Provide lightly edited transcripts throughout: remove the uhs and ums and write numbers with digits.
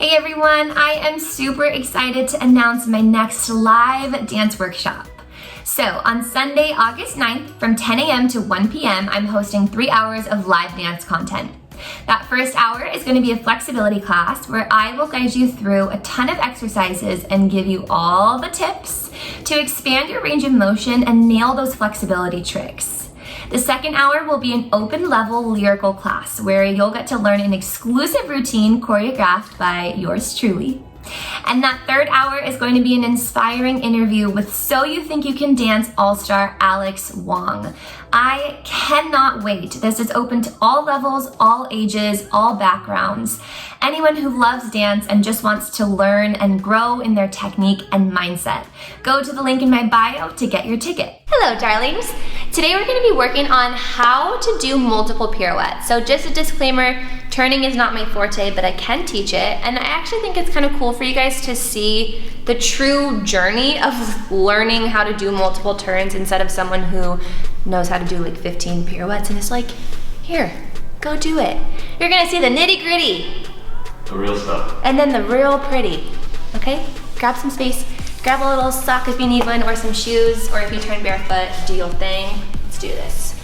Hey everyone, I am super excited to announce my next live dance workshop. So on Sunday, August 9th from 10 a.m. to 1 p.m., I'm hosting 3 hours of live dance content. That first hour is going to be a flexibility class where I will guide you through a ton of exercises and give you all the tips to expand your range of motion and nail those flexibility tricks. The second hour will be an open level lyrical class where you'll get to learn an exclusive routine choreographed by yours truly. And that third hour is going to be an inspiring interview with So You Think You Can Dance All-Star Alex Wong. I cannot wait. This is open to all levels, all ages, all backgrounds. Anyone who loves dance and just wants to learn and grow in their technique and mindset. Go to the link in my bio to get your ticket. Hello, darlings. Today we're going to be working on how to do multiple pirouettes. So just a disclaimer, turning is not my forte, but I can teach it. And I actually think it's kind of cool for you guys to see the true journey of learning how to do multiple turns instead of someone who knows how to do like 15 pirouettes and is like, here, go do it. You're gonna see the nitty gritty. The real stuff. And then the real pretty, okay? Grab some space, grab a little sock if you need one, or some shoes, or if you turn barefoot, do your thing. Let's do this.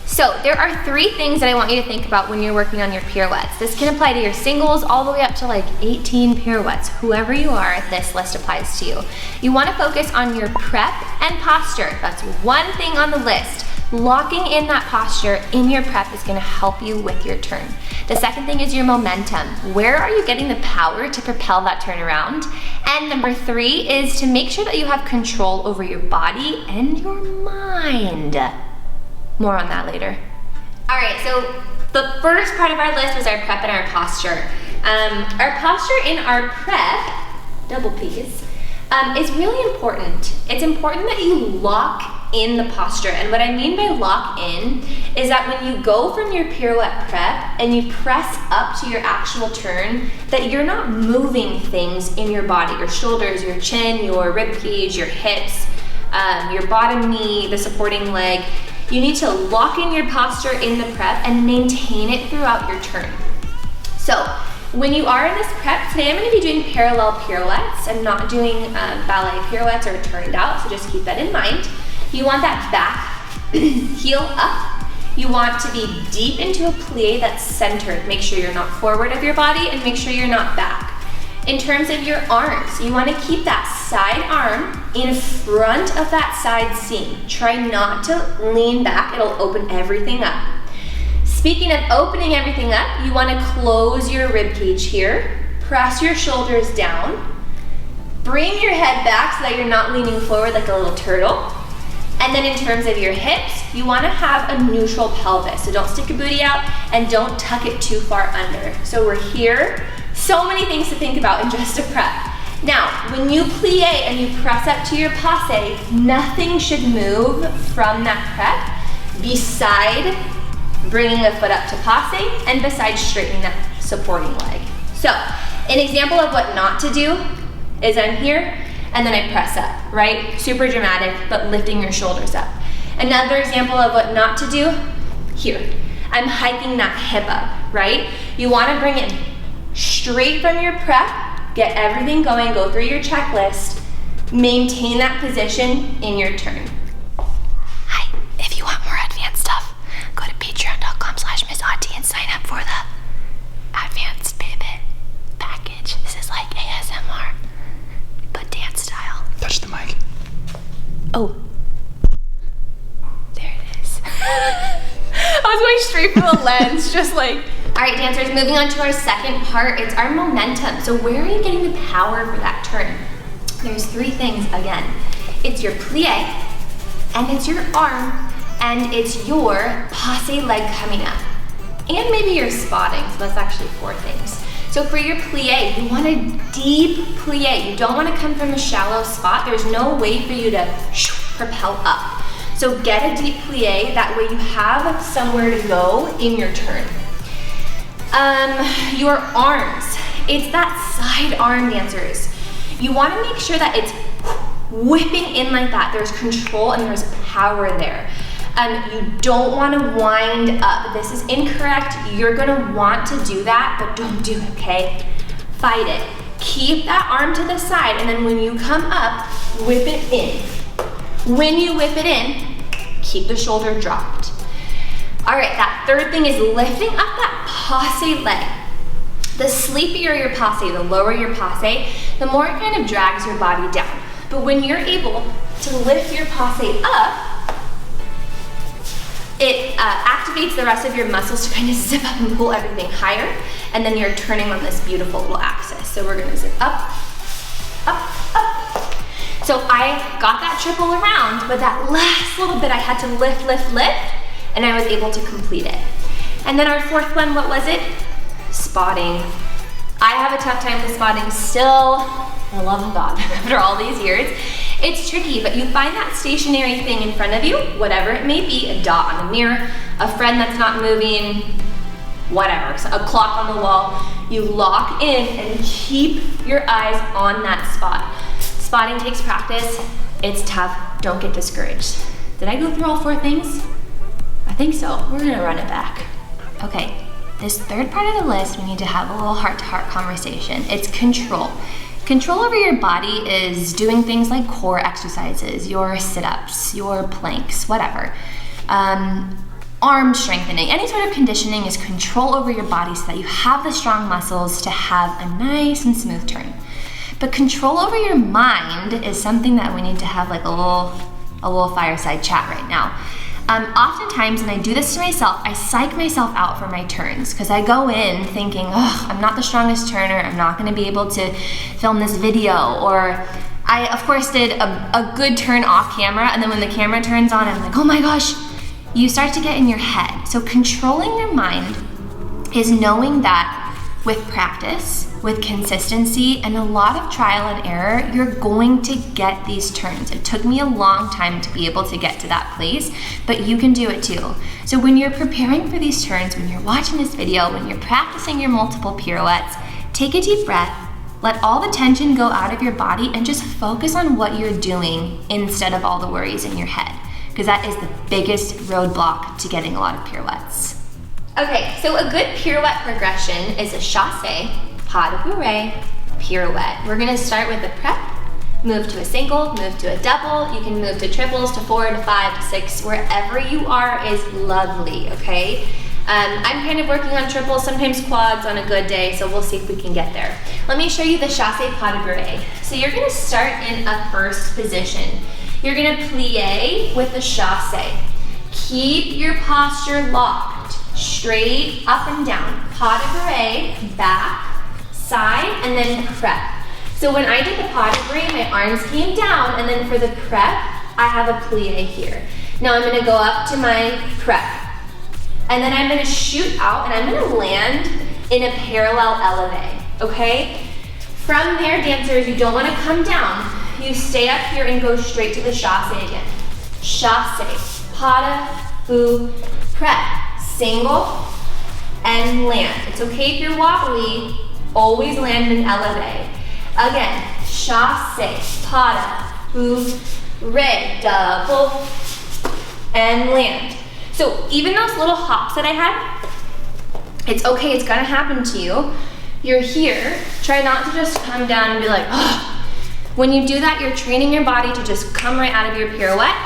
So there are 3 things that I want you to think about when you're working on your pirouettes. This can apply to your singles all the way up to like 18 pirouettes. Whoever you are, this list applies to you. You want to focus on your prep and posture. That's one thing on the list. Locking in that posture in your prep is going to help you with your turn. The second thing is your momentum. Where are you getting the power to propel that turn around? And number 3 is to make sure that you have control over your body and your mind. More on that later. All right, so the first part of our list was our prep and our posture. Our posture in our prep, double P's, is really important. It's important that you lock in the posture. And what I mean by lock in is that when you go from your pirouette prep and you press up to your actual turn, that you're not moving things in your body, your shoulders, your chin, your rib cage, your hips, your bottom knee, the supporting leg. You need to lock in your posture in the prep and maintain it throughout your turn. So when you are in this prep, today I'm going to be doing parallel pirouettes. I'm not doing ballet pirouettes or turned out, so just keep that in mind. You want that back heel up. You want to be deep into a plie that's centered. Make sure you're not forward of your body and make sure you're not back. In terms of your arms, you want to keep that side arm in front of that side seam. Try not to lean back, it'll open everything up. Speaking of opening everything up, you want to close your rib cage here, press your shoulders down, bring your head back so that you're not leaning forward like a little turtle. And then in terms of your hips, you want to have a neutral pelvis. So don't stick your booty out and don't tuck it too far under. So we're here. So many things to think about in just a prep. Now, when you plie and you press up to your passe, nothing should move from that prep beside bringing the foot up to passe and besides straightening that supporting leg. So, an example of what not to do is I'm here and then I press up, right? Super dramatic, but lifting your shoulders up. Another example of what not to do, here. I'm hiking that hip up, right? You wanna bring it straight from your prep, get everything going, go through your checklist, maintain that position in your turn. Hi, if you want more advanced stuff, go to patreon.com/MissAutie and sign up for the advanced pivot package. This is like ASMR, but dance style. Touch the mic. Oh, there it is. I was going straight for the lens, just like. All right, dancers, moving on to our second part, it's our momentum. So where are you getting the power for that turn? There's 3 things again. It's your plie, and it's your arm, and it's your passe leg coming up. And maybe your spotting, so that's actually 4 things. So for your plie, you want a deep plie. You don't want to come from a shallow spot. There's no way for you to propel up. So get a deep plie, that way you have somewhere to go in your turn. Your arms, it's that side arm, dancers. You want to make sure that it's whipping in like that. There's control and there's power there. You don't want to wind up. This is incorrect. You're going to want to do that, but don't do it, okay? fight it. Keep that arm to the side, and then when you come up, whip it in. When you whip it in, keep the shoulder dropped. All right, that third thing is lifting up that passe leg. The sleepier your passe, the lower your passe, the more it kind of drags your body down. But when you're able to lift your passe up, it activates the rest of your muscles to kind of zip up and pull everything higher, and then you're turning on this beautiful little axis. So we're gonna zip up, up, up. So I got that triple around, but that last little bit I had to lift, lift, lift, and I was able to complete it. And then our fourth one, what was it? Spotting. I have a tough time with spotting still, for the love of God, after all these years. It's tricky, but you find that stationary thing in front of you, whatever it may be, a dot on a mirror, a friend that's not moving, whatever, so a clock on the wall. You lock in and keep your eyes on that spot. Spotting takes practice. It's tough. Don't get discouraged. Did I go through all four things? I think so. We're gonna run it back. Okay, this third part of the list, we need to have a little heart-to-heart conversation. It's control. Control over your body is doing things like core exercises, your sit-ups, your planks, whatever. Arm strengthening, any sort of conditioning is control over your body so that you have the strong muscles to have a nice and smooth turn. But control over your mind is something that we need to have like a little fireside chat right now. Oftentimes, and I do this to myself, I psych myself out for my turns because I go in thinking, oh, I'm not the strongest turner, I'm not gonna be able to film this video, or I, of course, did a good turn off camera, and then when the camera turns on, I'm like, oh my gosh, you start to get in your head. So controlling your mind is knowing that with practice, with consistency, and a lot of trial and error, you're going to get these turns. It took me a long time to be able to get to that place, but you can do it too. So when you're preparing for these turns, when you're watching this video, when you're practicing your multiple pirouettes, take a deep breath, let all the tension go out of your body, and just focus on what you're doing instead of all the worries in your head, because that is the biggest roadblock to getting a lot of pirouettes. Okay, so a good pirouette progression is a chasse, pas de bourrée, pirouette. We're gonna start with the prep, move to a single, move to a double. You can move to triples, to 4, to 5, to 6. Wherever you are is lovely, okay? I'm kind of working on triples, sometimes quads on a good day, so we'll see if we can get there. Let me show you the chasse pas de bourrée. So you're gonna start in a first position. You're gonna plie with the chasse. Keep your posture locked. Straight up and down, pas de bourrée, back, side, and then prep. So when I did the pas de bourrée, my arms came down, and then for the prep, I have a plie here. Now I'm gonna go up to my prep, and then I'm gonna shoot out, and I'm gonna land in a parallel elevate, okay? From there, dancers, you don't wanna come down. You stay up here and go straight to the chasse again. Chasse, pas de bourrée, prep. Single and land. It's okay if you're wobbly, always land and elevate. Again, chasse, pas de bourrée, double, and land. So even those little hops that I had, it's okay, it's gonna happen to you. You're here, try not to just come down and be like, oh. When you do that, you're training your body to just come right out of your pirouette.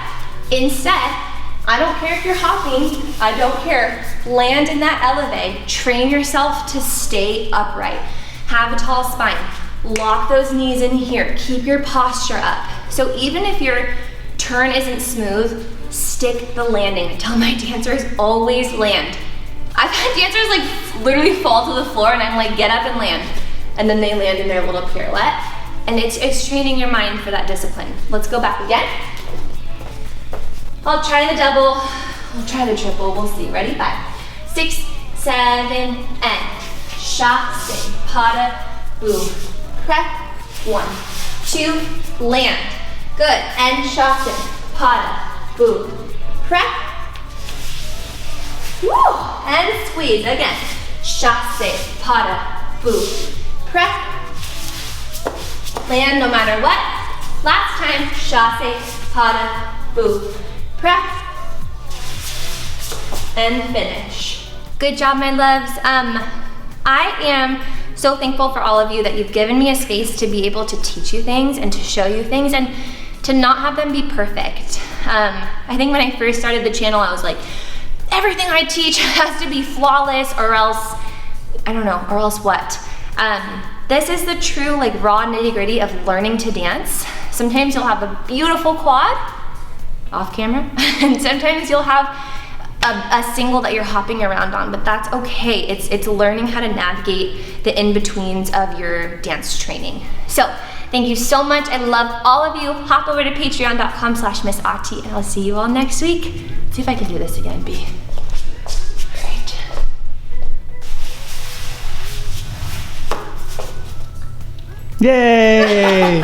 Instead, I don't care if you're hopping, I don't care. Land in that elevate, train yourself to stay upright. Have a tall spine, lock those knees in here, keep your posture up. So even if your turn isn't smooth, stick the landing. I tell my dancers, always land. I've had dancers like literally fall to the floor and I'm like, get up and land. And then they land in their little pirouette. And it's training your mind for that discipline. Let's go back again. I'll try the double, I'll try the triple, we'll see. Ready? 5, 6, 7, and chasse, pas de bourrée, prep, 1, 2, land. Good, and chasse, pas de bourrée, prep, woo, and squeeze. Again, chasse, pas de bourrée, prep, land no matter what. Last time, chasse, pas de bourrée, prep, and finish. Good job, my loves. I am so thankful for all of you that you've given me a space to be able to teach you things and to show you things and to not have them be perfect. I think when I first started the channel, I was like, everything I teach has to be flawless or else, I don't know, or else what? This is the true like raw nitty gritty of learning to dance. Sometimes you'll have a beautiful quad off camera, and sometimes you'll have a single that you're hopping around on, but that's okay. It's learning how to navigate the in-betweens of your dance training. So thank you so much. I love all of you. Hop over to patreon.com/MissAti, and I'll see you all next week. Let's see if I can do this again, B. Yay!